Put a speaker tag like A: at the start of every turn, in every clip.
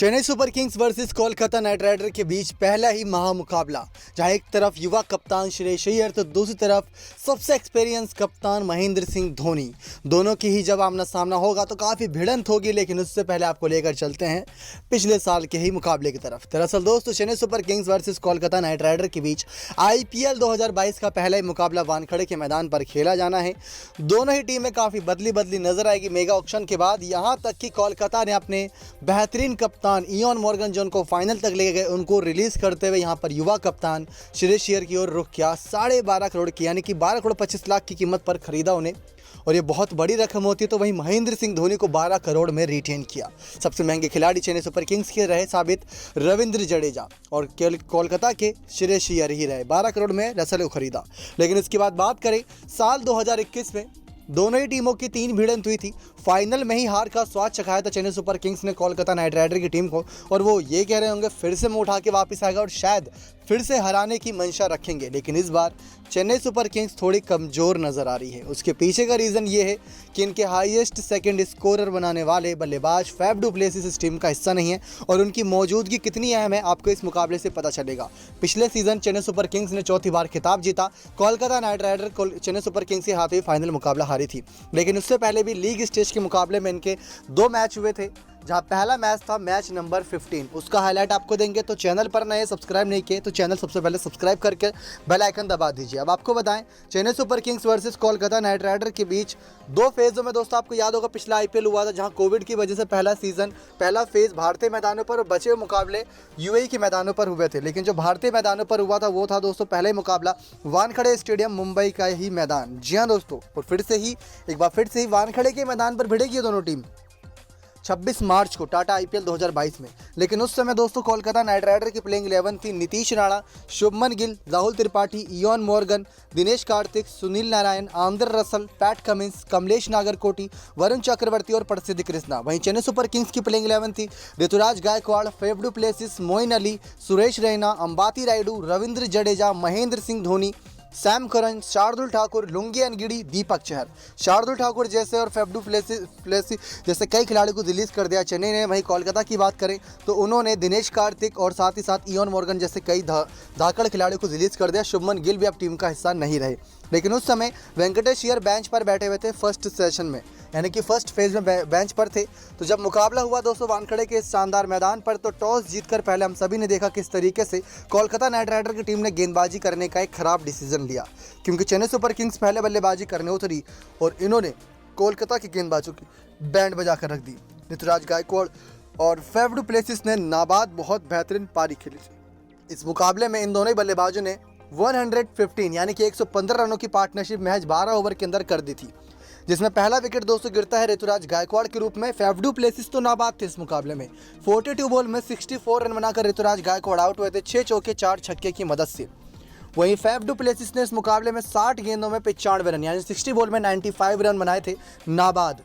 A: Chennai super Kings versus Kolkata night Rider के बीच पहला ही महामुकाबला, जहां एक तरफ युवा कप्तान श्रेयस अय्यर तो दूसरी तरफ सबसे एक्सपीरियंस कप्तान महेंद्र सिंह धोनी। दोनों की ही जब आमना सामना होगा तो काफ़ी भिड़ंत होगी, लेकिन उससे पहले आपको लेकर चलते हैं पिछले साल के ही मुकाबले की तरफ। दरअसल दोस्तों, Chennai super Kings versus Kolkata night Rider के बीच IPL 2022 का पहला ही मुकाबला वानखेड़े के मैदान पर खेला जाना है। दोनों ही टीमें काफ़ी बदली नजर आएगी मेगा ऑक्शन के बाद। यहाँ तक कि कोलकाता ने अपने बेहतरीन कप्तान इयॉन मॉर्गन जो उनको फाइनल तक ले गए, उनको रिलीज करते हुए यहाँ पर युवा कप्तान श्रेयस अय्यर की ओर रुख किया। 12.5 करोड़ की, यानी कि 12 करोड़ 25 लाख की कीमत पर खरीदा उन्हें, और ये बहुत बड़ी रकम होती है। तो वहीं महेंद्र सिंह धोनी को 12 करोड़ में रिटेन किया। सबसे महंगे खिलाड़ी चेन्नई सुपर किंग्स के रहे साबित रविंद्र जडेजा, और कोलकाता के श्रेयस अय्यर ही रहे। 12 करोड़ में रसल को खरीदा। लेकिन इसके बाद बात करें साल 2021 में, दोनों ही टीमों की 3 भिड़ंत हुई थी। फाइनल में ही हार का स्वाद चखाया था चेन्नई सुपर किंग्स ने कोलकाता नाइट राइडर की टीम को, और वो ये कह रहे होंगे फिर से मुंह उठा के वापस आएगा और शायद फिर से हराने की मंशा रखेंगे। लेकिन इस बार चेन्नई सुपर किंग्स थोड़ी कमज़ोर नज़र आ रही है। उसके पीछे का रीज़न ये है कि इनके हाईएस्ट सेकंड स्कोरर बनाने वाले बल्लेबाज फैफ डू प्लेसिस इस टीम का हिस्सा नहीं है, और उनकी मौजूदगी कितनी अहम है आपको इस मुकाबले से पता चलेगा। पिछले सीज़न चेन्नई सुपर किंग्स ने चौथी बार खिताब जीता। Kolkata night Rider Chennai super Kings के हाथ में फाइनल मुकाबला हारी थी। लेकिन उससे पहले भी लीग स्टेज के मुकाबले में इनके 2 मैच हुए थे, जहां पहला मैच था मैच नंबर 15। उसका हाईलाइट आपको देंगे। तो चैनल पर नए सब्सक्राइब नहीं किए तो चैनल सबसे पहले सब्सक्राइब करके बेल आइकन दबा दीजिए। अब आपको बताएं, Chennai super Kings versus Kolkata night Rider के बीच 2 फेज़ों में दोस्तों, आपको याद होगा पिछला IPL हुआ था, जहां कोविड की वजह से पहला फेज़ भारतीय मैदानों पर और बचे हुए मुकाबले UAE के मैदानों पर हुए थे। लेकिन जो भारतीय मैदानों पर हुआ था वो था दोस्तों पहला ही मुकाबला वानखेड़े स्टेडियम, मुंबई का ही मैदान। जी हाँ दोस्तों, और एक बार फिर से ही वानखेड़े के मैदान पर भिड़ेगी ये दोनों टीम 26 मार्च को टाटा IPL 2022 में। लेकिन उस समय दोस्तों कोलकाता नाइट राइडर की प्लेइंग 11 थी Nitish Rana, Shubman Gill, Rahul Tripathi, Eoin Morgan, Dinesh Karthik, Sunil Narine, Andre Russell, Pat Cummins, Kamlesh Nagarkoti, Varun Chakravarthy और प्रसिद्ध कृष्णा। वहीं चेन्नई सुपर किंग्स की प्लेइंग 11 थी Ruturaj Gaikwad, Faf du Plessis, Moeen Ali, Suresh Raina, Ambati Rayudu, Ravindra Jadeja, Mahendra Singh Dhoni, Sam Curran, Shardul Thakur, Lungi Ngidi, Deepak Chahar. Shardul Thakur जैसे और फैफ डू प्लेसिस जैसे कई खिलाड़ियों को रिलीज कर दिया चेन्नई ने। वहीं कोलकाता की बात करें तो उन्होंने दिनेश कार्तिक और साथ ही साथ इयॉन मॉर्गन जैसे कई धाकड़ खिलाड़ियों को रिलीज कर दिया। शुभमन गिल भी अब टीम का हिस्सा नहीं रहे। लेकिन उस समय वेंकटेश अय्यर बेंच पर बैठे हुए थे फर्स्ट सेशन में, यानी कि फर्स्ट फेज में बेंच पर थे। तो जब मुकाबला हुआ दोस्तों वानखेड़े के इस शानदार मैदान पर, तो टॉस जीतकर पहले हम सभी ने देखा किस तरीके से कोलकाता नाइट राइडर की टीम ने गेंदबाजी करने का एक खराब डिसीजन लिया, क्योंकि चेन्नई सुपर किंग्स पहले बल्लेबाजी करने उतरी और इन्होंने कोलकाता के गेंदबाजों की बैंड बजा कर रख दी। ऋतुराज गायकवाड़ और फैफ डू प्लेसिस ने नाबाद बहुत बेहतरीन पारी खेली थी। इस मुकाबले में इन दोनों ही बल्लेबाजों ने 115 यानी कि 115 रनों की पार्टनरशिप महज 12 ओवर के अंदर कर दी थी, जिसमें पहला विकेट दोस्तों गिरता है ऋतुराज गायकवाड़ के रूप में। फैफ डू प्लेसिस तो नाबाद थे इस मुकाबले में। 42 बॉल में 64 रन बनाकर ऋतुराज गायकवाड़ आउट हुए थे 6 चौके 4 छक्के की मदद से। वहीं फैफ डू प्लेसिस ने इस मुकाबले में 60 गेंदों में 95 रन यानी 60 बॉल में 95 रन बनाए थे नाबाद।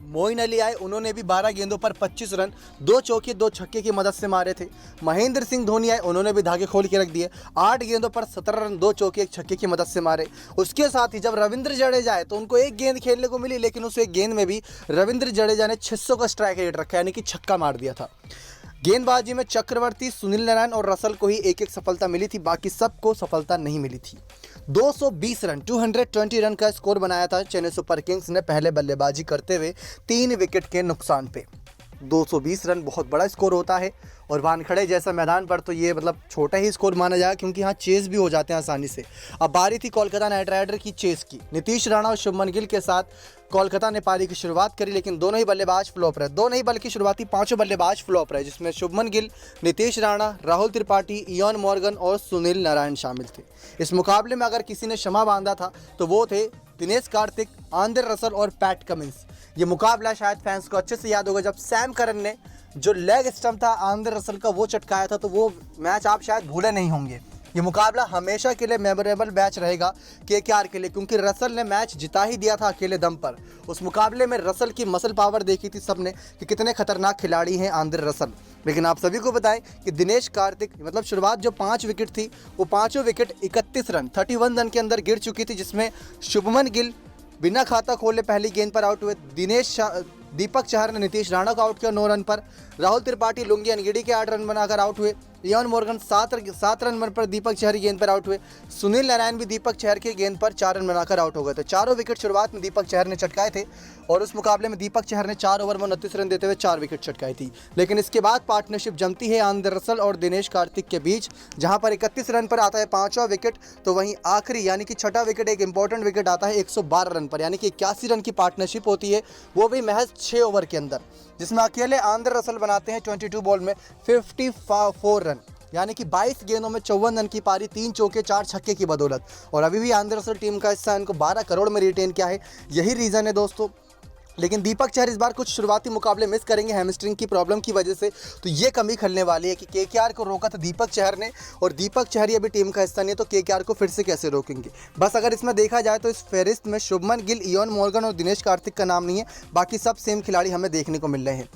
A: मोइन अली आए, उन्होंने भी 12 गेंदों पर 25 रन 2 चौके 2 छक्के की मदद से मारे थे। महेंद्र सिंह धोनी आए, उन्होंने भी धागे खोल के रख दिए। 8 गेंदों पर 17 रन 2 चौके 1 छक्के की मदद से मारे। उसके साथ ही जब रविंद्र जडेजा आए तो उनको एक गेंद खेलने को मिली, लेकिन उस एक गेंद में भी रविंद्र जडेजा ने 600 का स्ट्राइक रेट रखा, यानी कि छक्का मार दिया था। गेंदबाजी में चक्रवर्ती, सुनील नारायण और रसल को ही एक सफलता मिली थी, बाकी सबको सफलता नहीं मिली थी। 220 रन 220 रन का स्कोर बनाया था चेन्नई सुपर किंग्स ने पहले बल्लेबाजी करते हुए 3 विकेट के नुकसान पे। 220 रन बहुत बड़ा स्कोर होता है, और वानखेड़े जैसा मैदान पर तो ये मतलब छोटा ही स्कोर माना जाएगा, क्योंकि यहाँ चेस भी हो जाते हैं आसानी से। अब बारी थी कोलकाता नाइट राइडर की चेस की। नीतीश राणा और शुभमन गिल के साथ कोलकाता ने पारी की शुरुआत करी, लेकिन दोनों ही बल्लेबाज फ्लॉप रहे। दो नहीं बल्कि शुरुआती 5 बल्लेबाज फ्लॉप रहे, जिसमें शुभमन गिल, नीतीश राणा, राहुल त्रिपाठी, इयॉन मॉर्गन और सुनील नारायण शामिल थे। इस मुकाबले में अगर किसी ने क्षमा बांधा था तो वो थे दिनेश कार्तिक, आंद्रे रसल और पैट कमिंस। ये मुकाबला शायद फैंस को अच्छे से याद होगा, जब सैम करन ने जो लेग स्टंप था आंद्रे रसल का वो चटकाया था, तो वो मैच आप शायद भूले नहीं होंगे। ये मुकाबला हमेशा के लिए मेमोरेबल मैच रहेगा KKR के लिए, क्योंकि रसल ने मैच जिता ही दिया था अकेले दम पर। उस मुकाबले में रसल की मसल पावर देखी थी सबने कि कितने खतरनाक खिलाड़ी हैं आंद्रे रसल। लेकिन आप सभी को बताएं कि दिनेश कार्तिक मतलब शुरुआत जो 5 विकेट थी वो पाँचों विकेट 31 रन 31 रन के अंदर गिर चुकी थी, जिसमें शुभमन गिल बिना खाता खोले पहली गेंद पर आउट हुए। दीपक चहर ने नीतीश राणा को आउट किया 9 रन पर। राहुल त्रिपाठी लुंगी अनगिड़ी के 8 रन बनाकर आउट हुए। इयान मॉर्गन 7 रन पर दीपक चहर की गेंद पर आउट हुए। सुनील नारायण भी दीपक चहर की गेंद पर 4 रन बनाकर आउट हो गए थे। चारों विकेट शुरुआत में दीपक चहर ने चटकाए थे और उस मुकाबले में दीपक चहर ने 4 ओवर में 29 रन देते हुए 4 विकेट चटकाई थी। लेकिन इसके बाद पार्टनरशिप जमती है आंद्रे रसल और दिनेश कार्तिक के बीच, जहां पर 31 रन पर आता है 5वां विकेट, तो वहीं आखिरी यानी कि छठा विकेट एक इंपॉर्टेंट विकेट आता है 112 रन पर, यानी कि 81 रन की पार्टनरशिप होती है, वो भी महज 6 ओवर के अंदर, जिसमें अकेले आंद्रे रसल बनाते हैं 22 बॉल में 54 रन, यानी कि 22 गेंदों में 54 रन की पारी, 3 चौके 4 छक्के की बदौलत। और अभी भी आंद्रे रसल टीम का हिस्सा, इनको 12 करोड़ में रिटेन किया है, यही रीज़न है दोस्तों। लेकिन दीपक चहर इस बार कुछ शुरुआती मुकाबले मिस करेंगे हैमस्ट्रिंग की प्रॉब्लम की वजह से, तो ये कमी खलने वाली है कि केकेआर को रोका था दीपक चहर ने, और दीपक चहर ये भी टीम का हिस्सा नहीं है, तो केकेआर को फिर से कैसे रोकेंगे। बस अगर इसमें देखा जाए तो इस फहरिस्त में शुभमन गिल, इयान मॉर्गन और दिनेश कार्तिक का नाम नहीं है, बाकी सब सेम खिलाड़ी हमें देखने को मिल रहे हैं।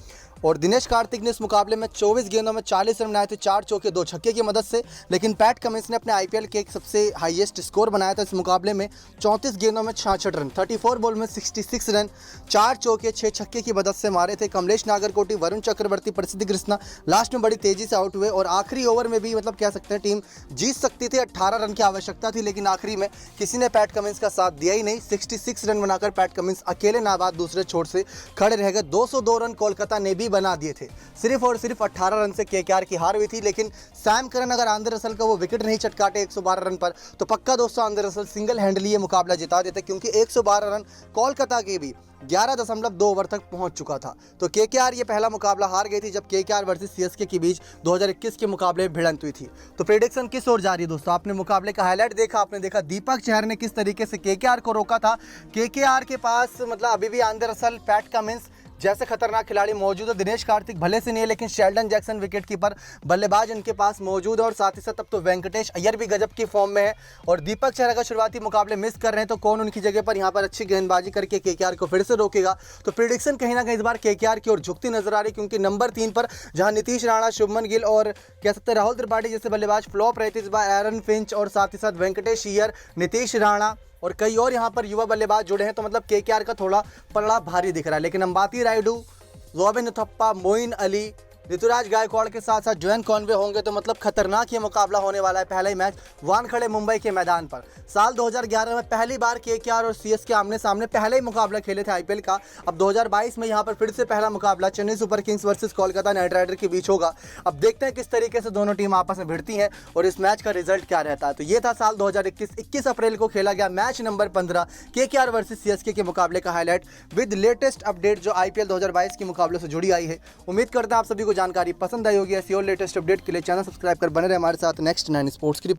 A: और दिनेश कार्तिक ने इस मुकाबले में 24 गेंदों में 40 रन बनाए थे, 4 चौके 2 छक्के की मदद से। लेकिन पैट कमिंस ने अपने आईपीएल के एक सबसे हाईएस्ट स्कोर बनाया था इस मुकाबले में, 34 गेंदों में 66 रन, 34 बॉल में 66 रन, 4 चौके 6 छक्के की मदद से मारे थे। कमलेश नागरकोटी, वरुण चक्रवर्ती, प्रसिद्ध कृष्णा लास्ट में बड़ी तेजी से आउट हुए और आखिरी ओवर में भी मतलब कह सकते हैं टीम जीत सकती थी। 18 रन की आवश्यकता थी, लेकिन आखिरी में किसी ने पैट कमिंस का साथ दिया ही नहीं। 66 रन बनाकर पैट कमिंस अकेले नाबाद दूसरे छोर से खड़े रह गए। 202 रन कोलकाता ने भी बना दिए थे। सिर्फ और सिर्फ 18 रन से केकेआर की हार हुई थी। लेकिन सैम करन अगर आंद्रे रसल का वो विकेट नहीं चटकाते 112 रन पर, तो पक्का दोस्तों आंद्रे रसल सिंगल हैंडली ये मुकाबला जिता देते, क्योंकि 112 रन कोलकाता के भी 11.2 ओवर तक पहुंच चुका था। तो केकेआर ये पहला मुकाबला हार गई थी जब केकेआर वर्सेस सीएसके के बीच 2021 के मुकाबले में भिड़ंत हुई थी। तो प्रेडिक्शन किस ओर जा रही है दोस्तों? आपने मुकाबले का हाईलाइट देखा, आपने देखा दीपक चहर ने किस तरीके से केकेआर को रोका था। केकेआर के पास मतलब अभी भी आंद्रे रसल, पैट कमिंस जैसे खतरनाक खिलाड़ी मौजूद है। दिनेश कार्तिक भले से नहीं है, लेकिन शेल्डन जैक्सन विकेट कीपर बल्लेबाज इनके पास मौजूद है, और साथ ही साथ अब तो वेंकटेश अय्यर भी गजब की फॉर्म में है। और दीपक चहर का शुरुआती मुकाबले मिस कर रहे हैं, तो कौन उनकी जगह पर यहाँ पर अच्छी गेंदबाजी करके केकेआर को फिर से रोकेगा। तो प्रेडिक्शन कहीं ना कहीं इस बार केकेआर की ओर झुकती नजर आ रही, क्योंकि नंबर 3 पर जहाँ नीतीश राणा, शुभमन गिल और कह सकते हैं राहुल त्रिपाठी जैसे बल्लेबाज फ्लॉप रहे थे, इस बार एरन फिंच और साथ ही साथ वेंकटेश अय्यर, नीतीश राणा और कई और यहाँ पर युवा बल्लेबाज जुड़े हैं। तो मतलब केकेआर का थोड़ा पलड़ा भारी दिख रहा है। लेकिन अंबाती रायडू, रॉबिन उथप्पा, मोइन अली, ऋतुराज गायकवाड़ के साथ साथ जोएन कॉनवे होंगे, तो मतलब खतरनाक ये मुकाबला होने वाला है। पहला ही मैच वानखड़े मुंबई के मैदान पर। साल 2011 में पहली बार केकेआर और सीएसके आमने सामने पहले ही मुकाबला खेले थे आईपीएल का। अब 2022 में यहाँ पर फिर से पहला मुकाबला Chennai super Kings versus Kolkata night Rider के बीच होगा। अब देखते हैं किस तरीके से दोनों टीम आपस में भिड़ती हैं और इस मैच का रिजल्ट क्या रहता है। तो ये था साल 2021 21 अप्रैल को खेला गया match number 15 KKR versus CSK के मुकाबले का हाईलाइट विद लेटेस्ट अपडेट जो आईपीएल 2022 के मुकाबले से जुड़ी आई है। उम्मीद करते हैं आप सभी को जानकारी पसंद आई होगी। ऐसी और लेटेस्ट अपडेट के लिए चैनल सब्सक्राइब कर बने रहे हमारे साथ नेक्स्ट 9 स्पोर्ट्स की रिपोर्ट।